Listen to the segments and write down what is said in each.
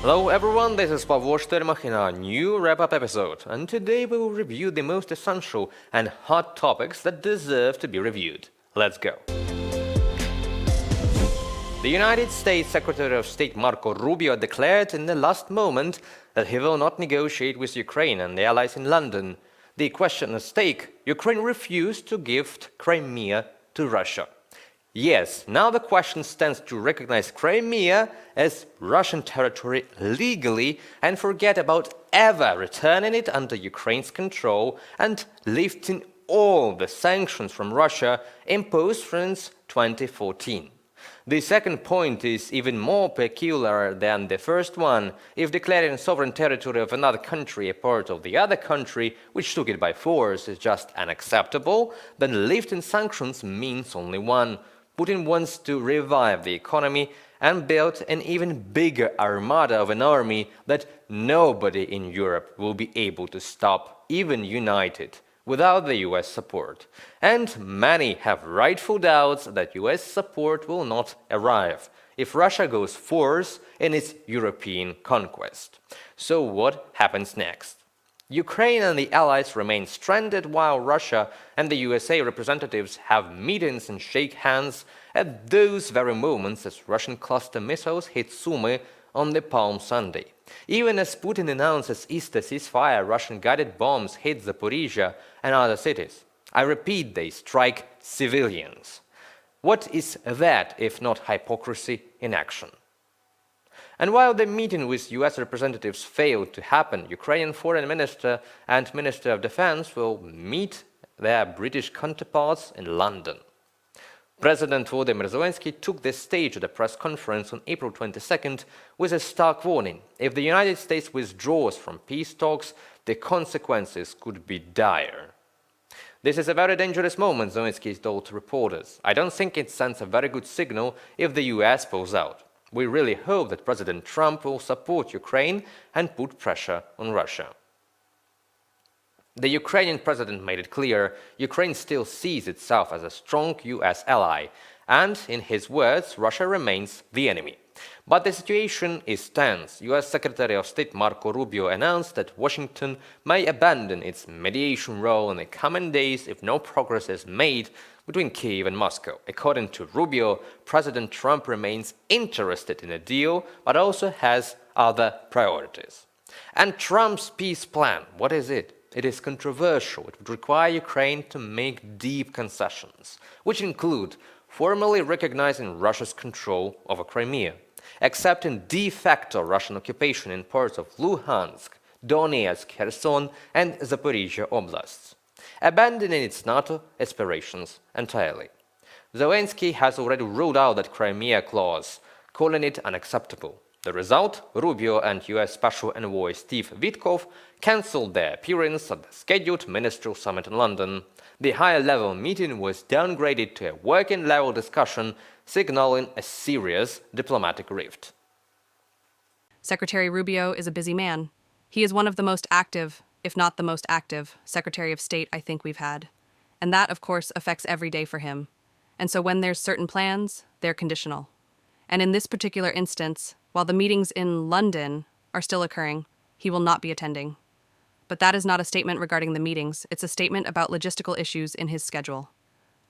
Hello everyone, this is Pavlo Shtelmakh in our new wrap-up episode, and today we will review the most essential and hot topics that deserve to be reviewed. Let's go. The United States Secretary of State Marco Rubio declared in the last moment that he will not negotiate with Ukraine and the allies in London. The question at stake: Ukraine refused to give Crimea to Russia. Yes, now the question stands to recognize Crimea as Russian territory legally and forget about ever returning it under Ukraine's control and lifting all the sanctions from Russia imposed since 2014. The second point is even more peculiar than the first one. If declaring sovereign territory of another country a part of the other country which took it by force is just unacceptable, then lifting sanctions means only one. Putin wants to revive the economy and build an even bigger armada of an army that nobody in Europe will be able to stop, even united, without the US support. And many have rightful doubts that US support will not arrive if Russia goes force in its European conquest. So what happens next? Ukraine and the allies remain stranded while Russia and the USA representatives have meetings and shake hands at those very moments as Russian cluster missiles hit Sumy on the Palm Sunday. Even as Putin announces Easter ceasefire, Russian guided bombs hit Zaporizhia and other cities. I repeat, they strike civilians. What is that if not hypocrisy in action? And while the meeting with US representatives failed to happen, Ukrainian Foreign Minister and Minister of Defense will meet their British counterparts in London. President Volodymyr Zelensky took the stage at a press conference on April 22nd with a stark warning. If the United States withdraws from peace talks, the consequences could be dire. This is a very dangerous moment, Zelensky told reporters. I don't think it sends a very good signal if the US pulls out. We really hope that President Trump will support Ukraine and put pressure on Russia. The Ukrainian president made it clear Ukraine still sees itself as a strong US ally, and, in his words, Russia remains the enemy. But the situation is tense. US Secretary of State Marco Rubio announced that Washington may abandon its mediation role in the coming days if no progress is made between Kyiv and Moscow. According to Rubio, President Trump remains interested in a deal, but also has other priorities. And Trump's peace plan, what is it? It is controversial. It would require Ukraine to make deep concessions, which include formally recognizing Russia's control over Crimea, accepting de facto Russian occupation in parts of Luhansk, Donetsk, Kherson, and Zaporizhia oblasts, abandoning its NATO aspirations entirely. Zelensky has already ruled out that Crimea clause, calling it unacceptable. The result? Rubio and US Special Envoy Steve Witkoff cancelled their appearance at the scheduled ministerial summit in London. The higher-level meeting was downgraded to a working-level discussion, signaling a serious diplomatic rift. Secretary Rubio is a busy man. He is one of the most active, if not the most active, Secretary of State I think we've had. And that, of course, affects every day for him. And so when there's certain plans, they're conditional. And in this particular instance, while the meetings in London are still occurring, he will not be attending. But that is not a statement regarding the meetings. It's a statement about logistical issues in his schedule.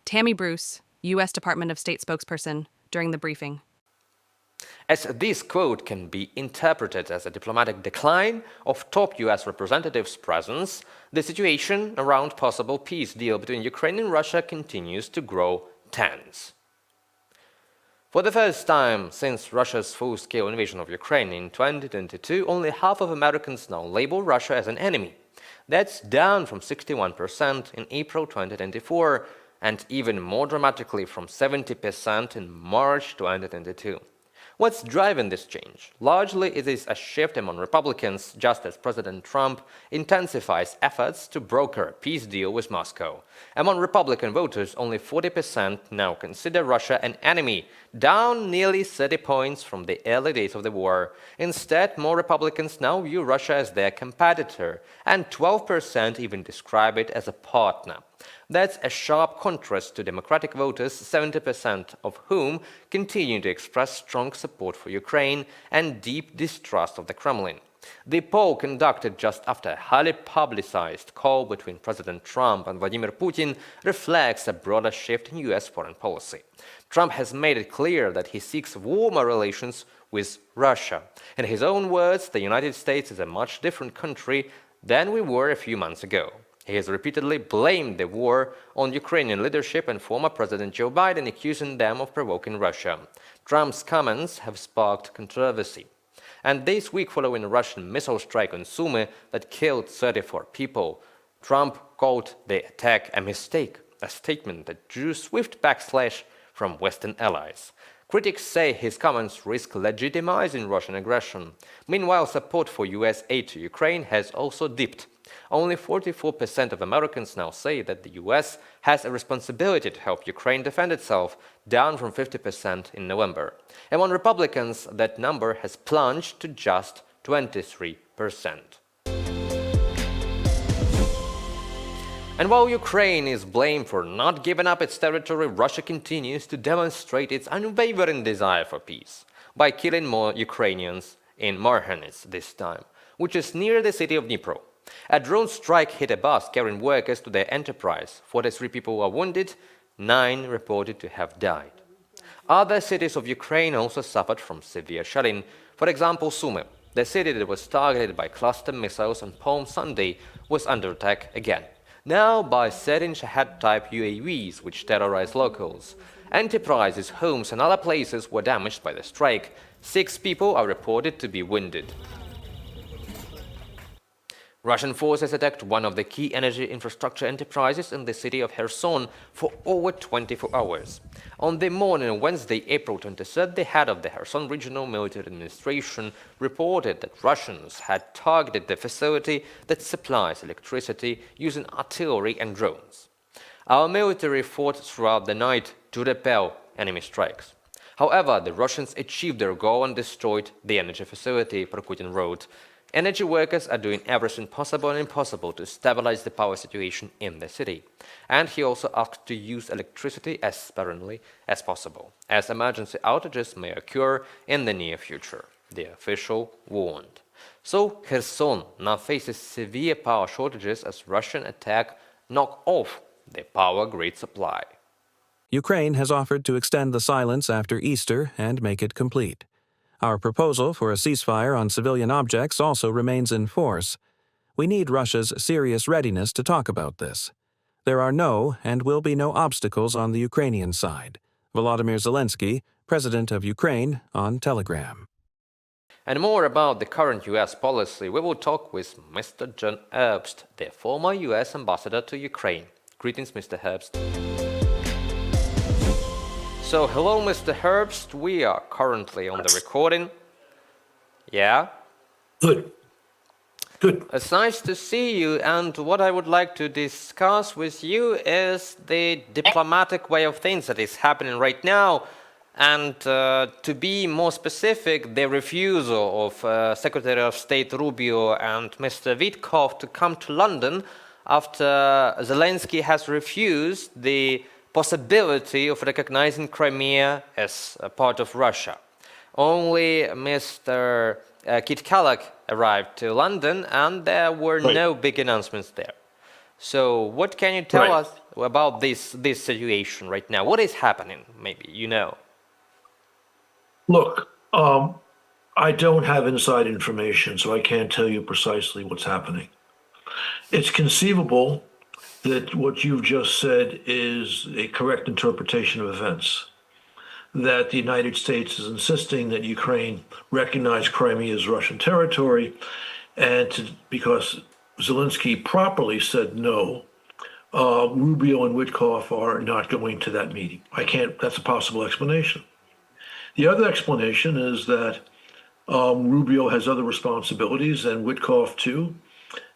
Tammy Bruce, U.S. Department of State spokesperson, during the briefing. As this quote can be interpreted as a diplomatic decline of top US representatives' presence, the situation around possible peace deal between Ukraine and Russia continues to grow tense. For the first time since Russia's full-scale invasion of Ukraine in 2022, only half of Americans now label Russia as an enemy. That's down from 61% in April 2024, and even more dramatically from 70% in March 2022. What's driving this change? Largely, it is a shift among Republicans, just as President Trump intensifies efforts to broker a peace deal with Moscow. Among Republican voters, only 40% now consider Russia an enemy, down nearly 30 points from the early days of the war. Instead, more Republicans now view Russia as their competitor, and 12% even describe it as a partner. That's a sharp contrast to Democratic voters, 70% of whom continue to express strong support for Ukraine and deep distrust of the Kremlin. The poll, conducted just after a highly publicized call between President Trump and Vladimir Putin, reflects a broader shift in US foreign policy. Trump has made it clear that he seeks warmer relations with Russia. In his own words, the United States is a much different country than we were a few months ago. He has repeatedly blamed the war on Ukrainian leadership and former President Joe Biden, accusing them of provoking Russia. Trump's comments have sparked controversy. And this week, following a Russian missile strike on Sumy that killed 34 people, Trump called the attack a mistake, a statement that drew swift backlash from Western allies. Critics say his comments risk legitimizing Russian aggression. Meanwhile, support for US aid to Ukraine has also dipped. Only 44% of Americans now say that the US has a responsibility to help Ukraine defend itself, down from 50% in November. Among Republicans, that number has plunged to just 23%. And while Ukraine is blamed for not giving up its territory, Russia continues to demonstrate its unwavering desire for peace by killing more Ukrainians in Marhanets this time, which is near the city of Dnipro. A drone strike hit a bus carrying workers to their enterprise. 43 people were wounded, 9 reported to have died. Other cities of Ukraine also suffered from severe shelling. For example, Sumy, the city that was targeted by cluster missiles on Palm Sunday, was under attack again. Now by Serin Shahed-type UAVs, which terrorize locals. Enterprises, homes and other places were damaged by the strike. 6 people are reported to be wounded. Russian forces attacked one of the key energy infrastructure enterprises in the city of Kherson for over 24 hours. On the morning of Wednesday, April 23rd, the head of the Kherson Regional Military Administration reported that Russians had targeted the facility that supplies electricity using artillery and drones. Our military fought throughout the night to repel enemy strikes. However, the Russians achieved their goal and destroyed the energy facility, Putin wrote. Energy workers are doing everything possible and impossible to stabilize the power situation in the city. And he also asked to use electricity as sparingly as possible, as emergency outages may occur in the near future, the official warned. So Kherson now faces severe power shortages as Russian attack knock off the power grid supply. Ukraine has offered to extend the silence after Easter and make it complete. Our proposal for a ceasefire on civilian objects also remains in force. We need Russia's serious readiness to talk about this. There are no and will be no obstacles on the Ukrainian side. Volodymyr Zelensky, President of Ukraine, on Telegram. And more about the current US policy, we will talk with Mr. John Herbst, the former US ambassador to Ukraine. Greetings, Mr. Herbst. So, hello, Mr. Herbst. We are currently on the recording. Yeah? Good. It's nice to see you, and what I would like to discuss with you is the diplomatic way of things that is happening right now, and to be more specific, the refusal of Secretary of State Rubio and Mr. Witkoff to come to London after Zelensky has refused the possibility of recognizing Crimea as a part of Russia. Only Mr. Kit Kellogg arrived to London, and there were no big announcements there. So what can you tell us about this situation right now? What is happening, maybe, you know? Look, I don't have inside information, so I can't tell you precisely what's happening. It's conceivable that what you've just said is a correct interpretation of events, that the United States is insisting that Ukraine recognize Crimea as Russian territory, and because Zelensky properly said no, Rubio and Witkoff are not going to that meeting. That's a possible explanation. The other explanation is that Rubio has other responsibilities, and Witkoff too,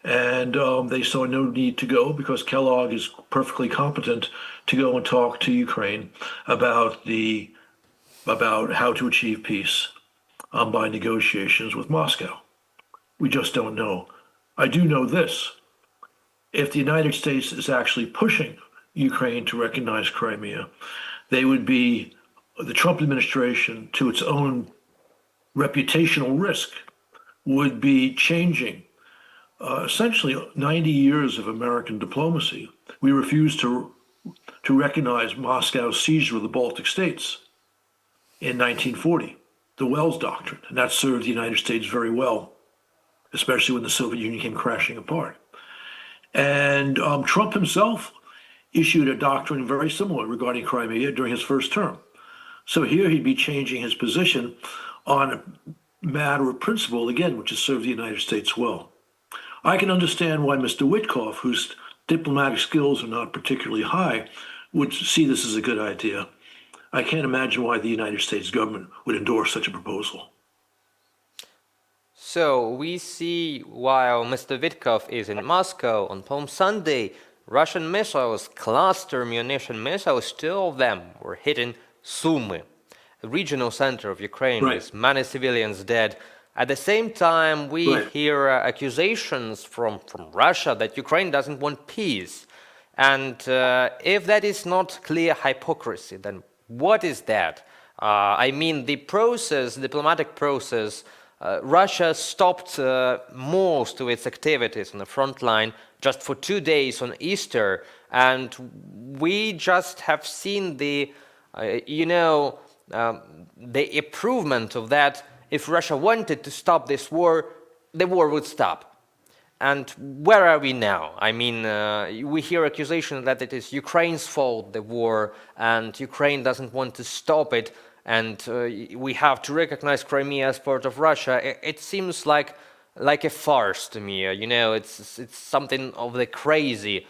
and they saw no need to go because Kellogg is perfectly competent to go and talk to Ukraine about how to achieve peace by negotiations with Moscow. We just don't know. I do know this. if the United States is actually pushing Ukraine to recognize Crimea, they would be the Trump administration, to its own reputational risk, would be changing essentially 90 years of American diplomacy. We refused to recognize Moscow's seizure of the Baltic states in 1940, the Wells Doctrine, and that served the United States very well, especially when the Soviet Union came crashing apart. And Trump himself issued a doctrine very similar regarding Crimea during his first term. So here he'd be changing his position on a matter of principle, again, which has served the United States well. I can understand why Mr. Witkoff, whose diplomatic skills are not particularly high, would see this as a good idea. I can't imagine why the United States government would endorse such a proposal. So we see while Mr. Witkoff is in Moscow on Palm Sunday, Russian missiles, cluster munition missiles, two of them were hitting Sumy, the regional center of Ukraine, with many civilians dead. At the same time, we hear accusations from Russia that Ukraine doesn't want peace. And if that is not clear hypocrisy, then what is that? I mean, the process, diplomatic process, Russia stopped most of its activities on the front line just for 2 days on Easter, and we just have seen the, the improvement of that. If Russia wanted to stop this war, the war would stop. And where are we now? I mean, we hear accusations that it is Ukraine's fault, the war, and Ukraine doesn't want to stop it, and we have to recognize Crimea as part of Russia. It seems like a farce to me. It's something of the crazy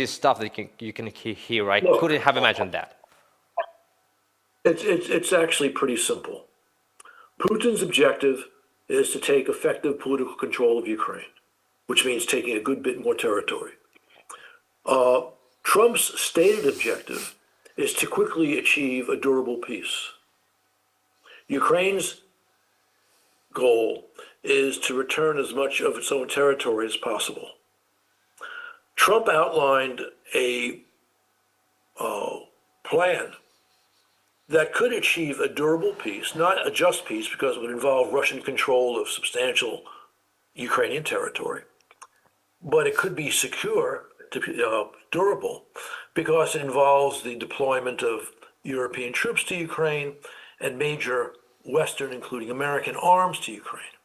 stuff that you can hear. I couldn't have imagined that. It's actually pretty simple. Putin's objective is to take effective political control of Ukraine, which means taking a good bit more territory. Trump's stated objective is to quickly achieve a durable peace. Ukraine's goal is to return as much of its own territory as possible. Trump outlined a plan that could achieve a durable peace, not a just peace, because it would involve Russian control of substantial Ukrainian territory, but it could be secure, durable, because it involves the deployment of European troops to Ukraine and major Western, including American, arms to Ukraine.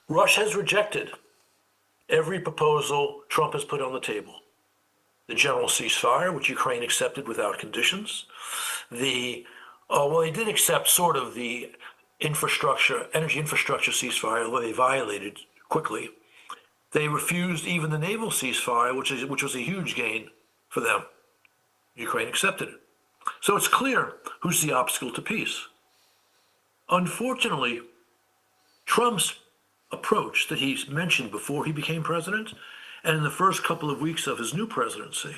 Russia has rejected every proposal Trump has put on the table. The general ceasefire, which Ukraine accepted without conditions. They did accept sort of the energy infrastructure ceasefire, where they violated quickly. They refused even the naval ceasefire, which was a huge gain for them. Ukraine accepted it. So it's clear who's the obstacle to peace. Unfortunately, Trump's approach that he's mentioned before he became president, and in the first couple of weeks of his new presidency,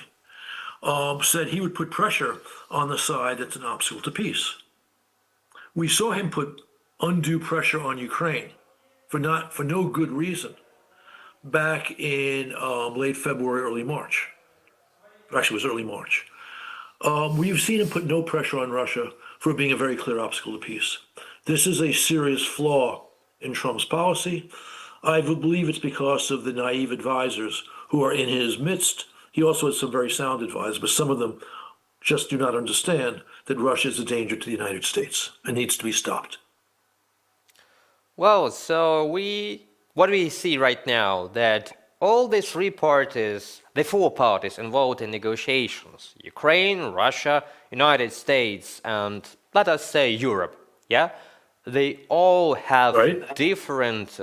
said he would put pressure on the side that's an obstacle to peace. We saw him put undue pressure on Ukraine for no good reason back in late February, early March. Actually, it was early March. We've seen him put no pressure on Russia for being a very clear obstacle to peace. This is a serious flaw in Trump's policy. I would believe it's because of the naive advisors who are in his midst. He also has some very sound advisors, but some of them just do not understand that Russia is a danger to the United States and needs to be stopped. Well, so what do we see right now? That all these three parties, the four parties involved in negotiations, Ukraine, Russia, United States, and let us say Europe, yeah? They all have different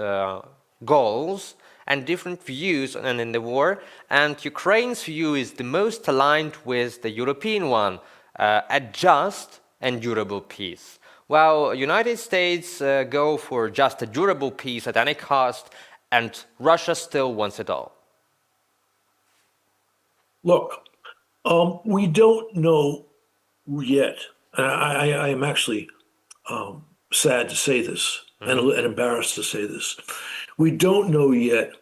goals and different views in the war, and Ukraine's view is the most aligned with the European one, a just and durable peace. While United States go for just a durable peace at any cost, and Russia still wants it all. Look, we don't know yet. I am actually sad to say this and embarrassed to say this. We don't know yet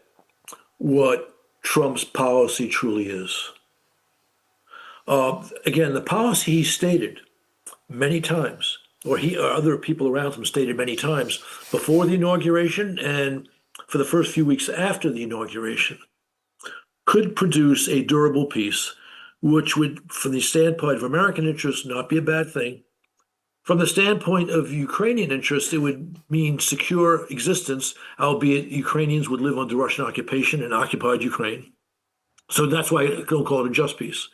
what Trump's policy truly is. Again, the policy he stated many times, or he or other people around him stated many times before the inauguration and for the first few weeks after the inauguration, could produce a durable peace, which would, from the standpoint of American interests, not be a bad thing. From the standpoint of Ukrainian interests, it would mean secure existence, albeit Ukrainians would live under Russian occupation and occupied Ukraine. So that's why I don't call it a just peace.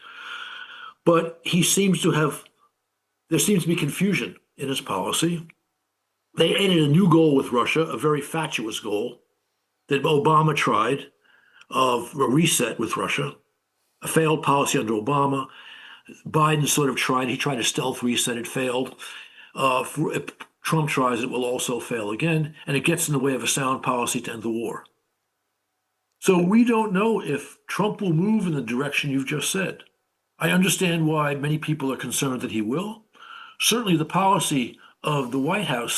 But there seems to be confusion in his policy. They added a new goal with Russia, a very fatuous goal that Obama tried, of a reset with Russia, a failed policy under Obama. Biden sort of tried, he tried a stealth reset, it failed. If Trump tries, it will also fail again, and it gets in the way of a sound policy to end the war. So we don't know if Trump will move in the direction you've just said. I understand why many people are concerned that he will. Certainly the policy of the White House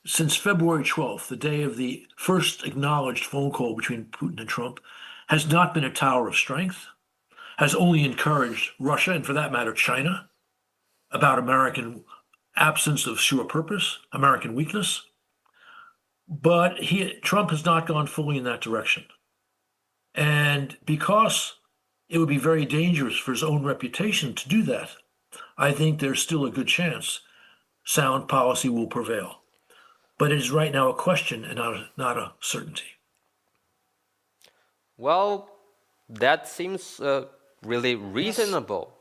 since February 12th, the day of the first acknowledged phone call between Putin and Trump, has not been a tower of strength, has only encouraged Russia, and for that matter, China, about American absence of sure purpose, American weakness. But Trump has not gone fully in that direction. And because it would be very dangerous for his own reputation to do that, I think there's still a good chance sound policy will prevail. But it is right now a question and not a certainty. Well, that seems really reasonable.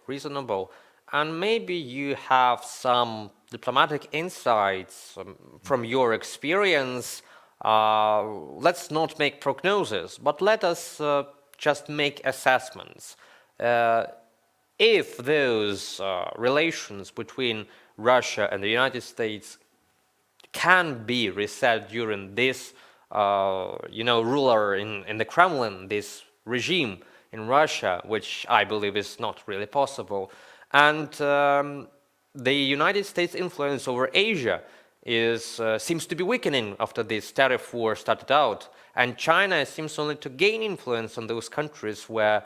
And maybe you have some diplomatic insights from your experience. Let's not make prognosis, but let us just make assessments. If those relations between Russia and the United States can be reset during this, ruler in the Kremlin, this regime in Russia, which I believe is not really possible, and the United States' influence over Asia seems to be weakening after this tariff war started out, and China seems only to gain influence on those countries where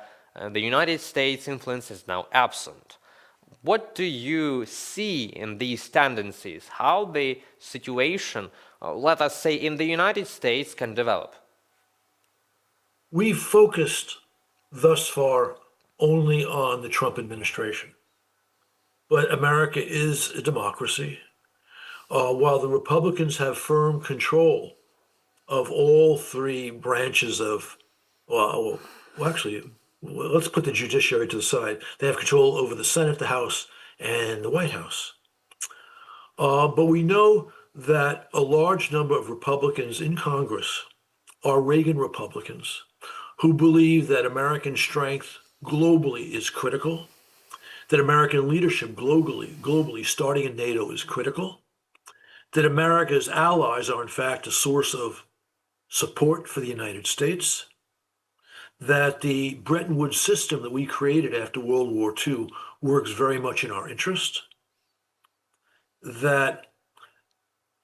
the United States' influence is now absent. What do you see in these tendencies? How the situation, let us say, in the United States can develop? We've focused thus far only on the Trump administration. But America is a democracy. While the Republicans have firm control of all three branches of, let's put the judiciary to the side. They have control over the Senate, the House, and the White House. But we know that a large number of Republicans in Congress are Reagan Republicans who believe that American strength globally is critical, that American leadership globally, starting in NATO, is critical, that America's allies are in fact a source of support for the United States, that the Bretton Woods system that we created after World War II works very much in our interest,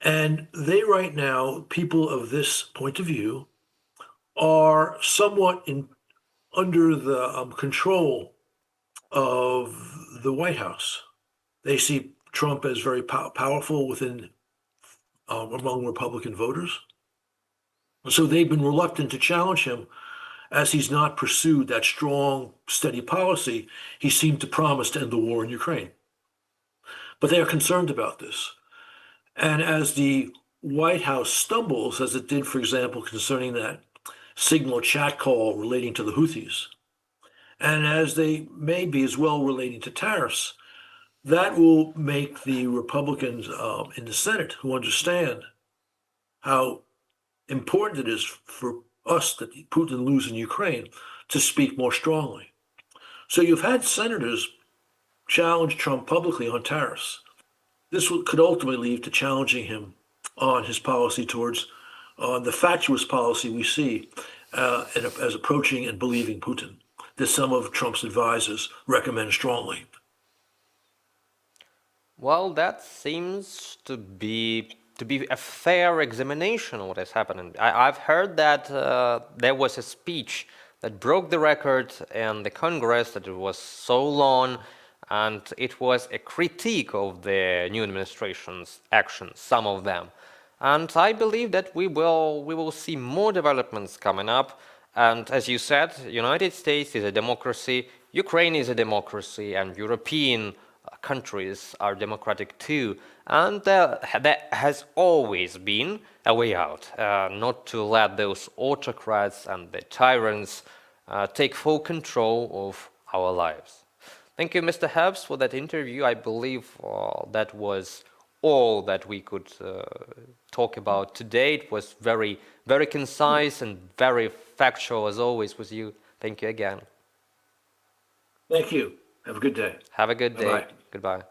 and they right now, people of this point of view, are somewhat under the control of the White House. They see Trump as very powerful among Republican voters. So they've been reluctant to challenge him as he's not pursued that strong, steady policy he seemed to promise to end the war in Ukraine. But they are concerned about this. And as the White House stumbles, as it did, for example, concerning that signal chat call relating to the Houthis, and as they may be as well relating to tariffs, that will make the Republicans in the Senate, who understand how important it is for us that Putin lose in Ukraine, to speak more strongly. So you've had senators challenge Trump publicly on tariffs. This could ultimately lead to challenging him on his policy towards the fatuous policy we see as approaching and believing Putin, that some of Trump's advisors recommend strongly. Well, that seems to be be a fair examination of what is happening. I've heard that there was a speech that broke the record in the Congress, that it was so long, and it was a critique of the new administration's actions, some of them. And I believe that we will see more developments coming up. And as you said, United States is a democracy, Ukraine is a democracy, and European countries are democratic too. And there has always been a way out, not to let those autocrats and the tyrants take full control of our lives. Thank you, Mr. Herbst, for that interview. I believe that was all that we could talk about today. It was very, very concise and very factual, as always, with you. Thank you again. Thank you. Have a good day. Have a good day. Bye-bye. Goodbye.